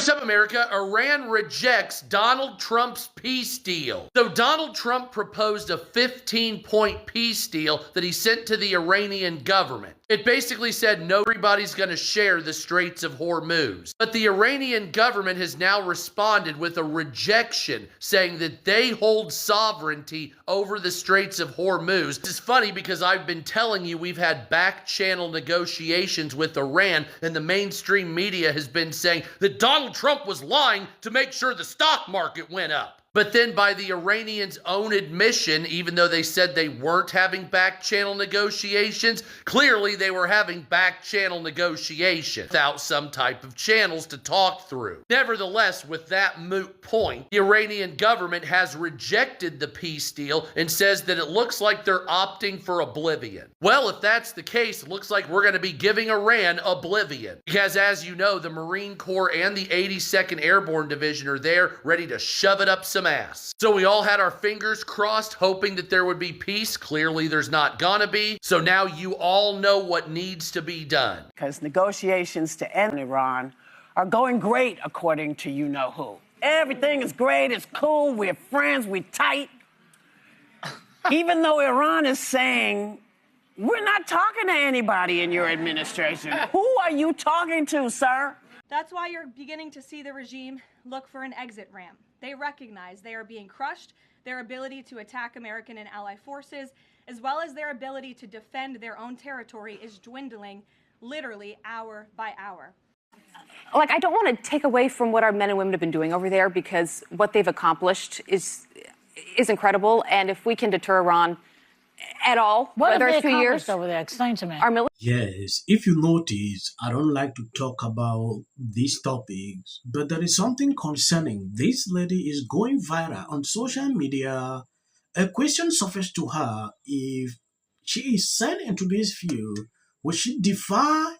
what's up, America? Iran rejects Donald Trump's peace deal. So Donald Trump proposed a 15-point peace deal that he sent to the Iranian government. It basically said no, everybody's going to share the Straits of Hormuz. But the Iranian government has now responded with a rejection, saying that they hold sovereignty over the Straits of Hormuz. This is funny because I've been telling you we've had back-channel negotiations with Iran, and the mainstream media has been saying that Donald Trump was lying to make sure the stock market went up. But then by the Iranians' own admission, even though they said they weren't having back-channel negotiations, clearly they were having back-channel negotiations without some type of channels to talk through. Nevertheless, with that moot point, the Iranian government has rejected the peace deal and says that it looks like they're opting for oblivion. Well, if that's the case, it looks like we're going to be giving Iran oblivion. Because as you know, the Marine Corps and the 82nd Airborne Division are there ready to shove it up some ass. So we all had our fingers crossed, hoping that there would be peace. Clearly there's not gonna be. So now you all know what needs to be done. Because negotiations to end Iran are going great, according to you-know-who. Everything is great, it's cool, we're friends, we're tight. Even though Iran is saying, we're not talking to anybody in your administration. Who are you talking to, sir? That's why you're beginning to see the regime look for an exit ramp. They recognize they are being crushed, their ability to attack American and ally forces, as well as their ability to defend their own territory is dwindling literally hour by hour. Like, I don't want to take away from what our men and women have been doing over there, because what they've accomplished is incredible. And if we can deter Iran at all, whether it's 2 years over there, explain to me. Yes, if you notice, I don't like to talk about these topics, but there is something concerning. This lady is going viral on social media. A question surfaced to her: if she is sent into this field, will she defy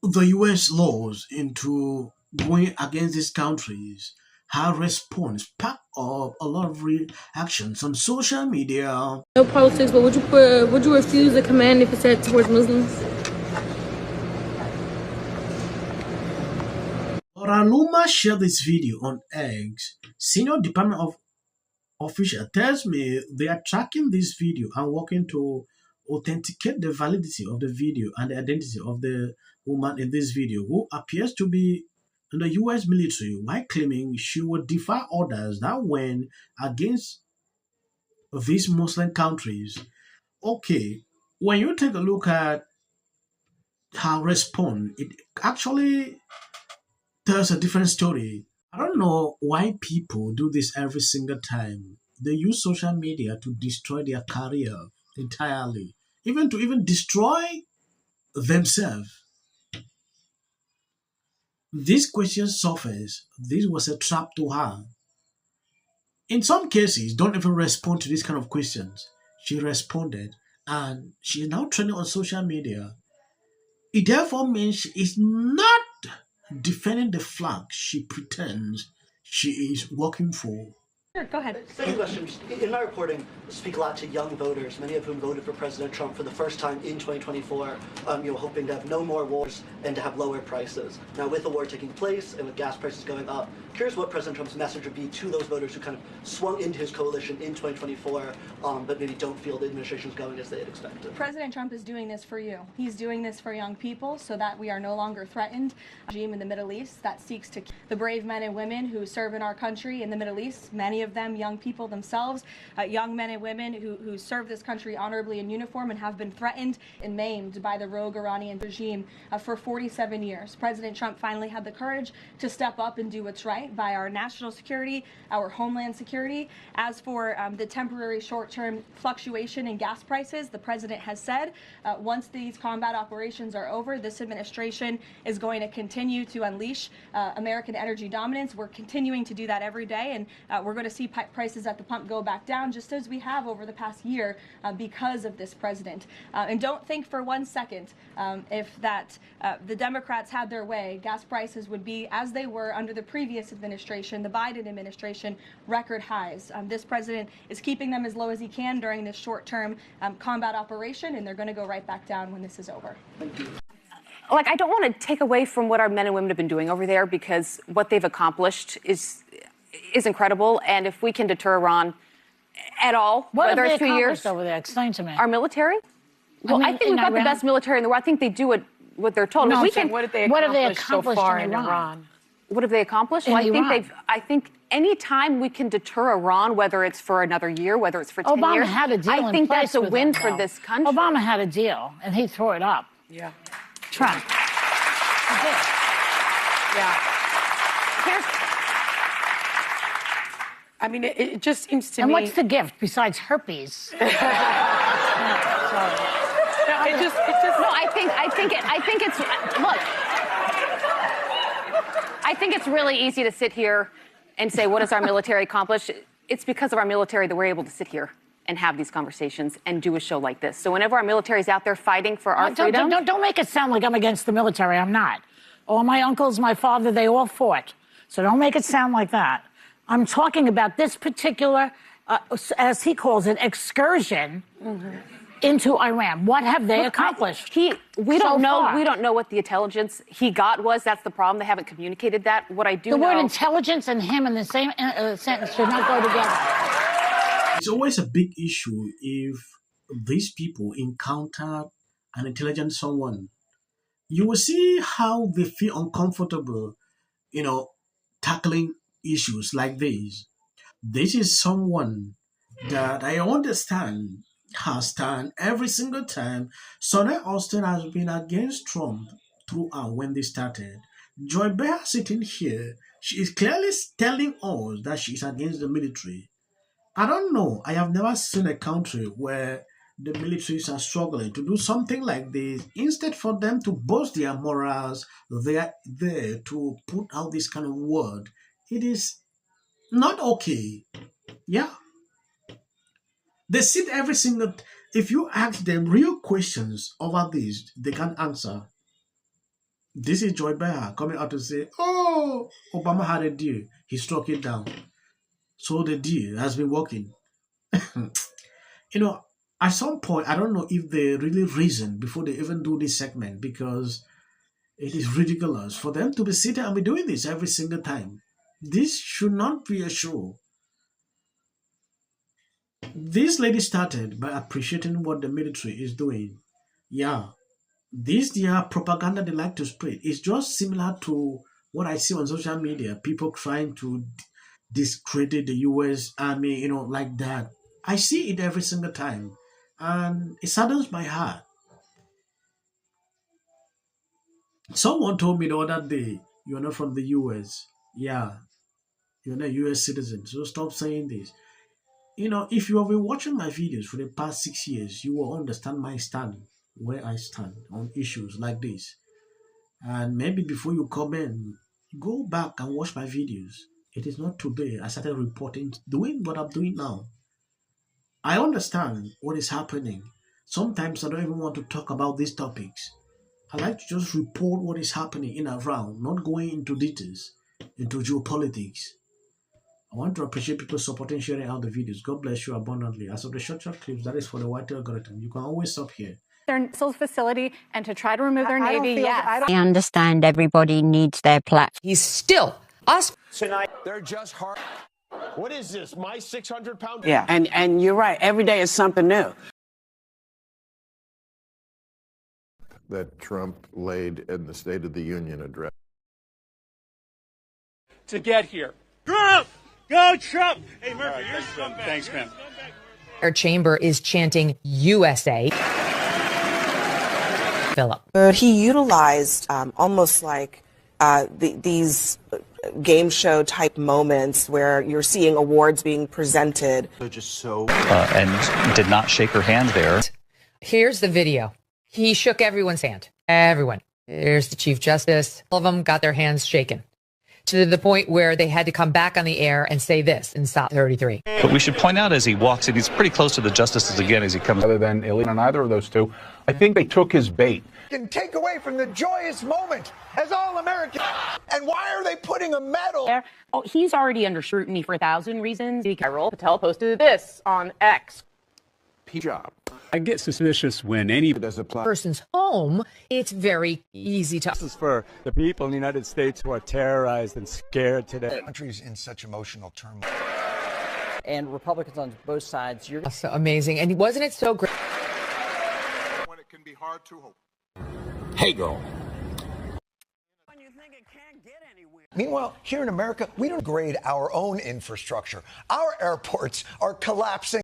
the US laws into going against these countries? Her response packed up a lot of reactions on social media. No politics, but would you refuse a command if it said towards Muslims? Oraluma shared this video on X. Senior Department of official tells me they are tracking this video and working to authenticate the validity of the video and the identity of the woman in this video, who appears to be in the US military, while claiming she would defy orders that went against these Muslim countries. Okay, when you take a look at her response, it actually tells a different story. I don't know why people do this every single time. They use social media to destroy their career entirely, even to destroy themselves. This question surfaced. This was a trap to her. In some cases, don't even respond to these kind of questions. She responded, and she is now trending on social media. It therefore means she is not defending the flag she pretends she is working for. Sure, go ahead. Second question. In my reporting, I speak a lot to young voters, many of whom voted for President Trump for the first time in 2024, hoping to have no more wars and to have lower prices. Now, with the war taking place and with gas prices going up, curious what President Trump's message would be to those voters who kind of swung into his coalition in 2024, but maybe don't feel the administration is going as they had expected. President Trump is doing this for you. He's doing this for young people so that we are no longer threatened. A regime in the Middle East that seeks to kill the brave men and women who serve in our country in the Middle East, many of them young people themselves, young men and women who serve this country honorably in uniform and have been threatened and maimed by the rogue Iranian regime for 47 years. President Trump finally had the courage to step up and do what's right by our national security, our homeland security. As for the temporary short-term fluctuation in gas prices, the president has said once these combat operations are over, this administration is going to continue to unleash American energy dominance. We're continuing to do that every day, and we're going to see prices at the pump go back down, just as we have over the past year because of this president. And don't think for 1 second if the Democrats had their way, gas prices would be as they were under the previous administration, the Biden administration, record highs. This president is keeping them as low as he can during this short-term combat operation, and they're going to go right back down when this is over. Thank you. like, I don't want to take away from what our men and women have been doing over there, because what they've accomplished is incredible. And if we can deter Iran at all, whether it's 2 years over there, explain to me. Our military. Well, I think we've got the best military in the world. I think they do what they're told. No, we so can. what have they accomplished so far in Iran? What have they accomplished? Well, I think any time we can deter Iran, whether it's for another year, whether it's for 10 Obama years, had a deal I think that's a win for this country. Obama had a deal, and he threw it up. Yeah. Trump. He did. Yeah. I mean, it just seems to me. And what's the gift besides herpes? No, it just. No, I think it's really easy to sit here and say, what has our military accomplished? It's because of our military that we're able to sit here and have these conversations and do a show like this. So whenever our military is out there fighting for our freedom. Don't make it sound like I'm against the military. I'm not. All my uncles, my father, they all fought. So don't make it sound like that. I'm talking about this particular, as he calls it, excursion into Iran. What have they accomplished? We don't know what the intelligence he got was. That's the problem. They haven't communicated that. What I do know. The word intelligence and him in the same sentence should not go together. It's always a big issue if these people encounter an intelligent someone. You will see how they feel uncomfortable, tackling issues like this. This is someone that I understand has stand every single time. Sonny Hostin has been against Trump throughout when they started. Joy Behar sitting here, she is clearly telling us that she is against the military. I don't know. I have never seen a country where the militaries are struggling to do something like this. Instead for them to boast their morals, they are there to put out this kind of word. It is not okay. Yeah. They sit every single... If you ask them real questions over this, they can't answer. This is Joy Behar coming out to say, oh, Obama had a deal. He struck it down. So the deal has been working. At some point, I don't know if they really reason before they even do this segment, because it is ridiculous for them to be sitting and be doing this every single time. This should not be a show. This lady started by appreciating what the military is doing. Yeah, their propaganda they like to spread is just similar to what I see on social media. People trying to discredit the U.S. Army, like that. I see it every single time, and it saddens my heart. Someone told me the other day, you're not from the U.S. Yeah, you're not a U.S. citizen, so stop saying this. If you have been watching my videos for the past 6 years, you will understand my stand, where I stand on issues like this. And maybe before you comment, go back and watch my videos. It is not today I started reporting, doing what I'm doing now. I understand what is happening. Sometimes I don't even want to talk about these topics. I like to just report what is happening in and around, not going into details, into geopolitics. I want to appreciate people supporting, sharing out the videos. God bless you abundantly. As of the short clips, that is for the white algorithm. You can always stop here. Their missile facility and to try to remove their Navy, yes. I understand everybody needs their platform. He's still us. Tonight, they're just hard. What is this, my 600-pound? Yeah, and you're right. Every day is something new. That Trump laid in the State of the Union address. To get here. Trump! Go Trump! Hey, Murphy, you're scumbag. Thanks, man. Our chamber is chanting USA. Philip. He utilized almost like these game show type moments where you're seeing awards being presented. Just so and did not shake her hand there. Here's the video. He shook everyone's hand. Everyone. Here's the Chief Justice. All of them got their hands shaken, to the point where they had to come back on the air and say this in Stop 33. But we should point out as he walks in, he's pretty close to the justices again as he comes. Other than illegal on either of those two, I think they took his bait. Can take away from the joyous moment as all Americans. And why are they putting a medal? Oh, he's already under scrutiny for 1,000 reasons. Carol Patel posted this on X. job. I get suspicious when any person's home, it's very easy to. This is for the people in the United States who are terrorized and scared today. The country's in such emotional turmoil. And Republicans on both sides, you're So amazing. And wasn't it so great? When it can be hard to hope. Hey, girl. Meanwhile, here in America, we don't grade our own infrastructure. Our airports are collapsing.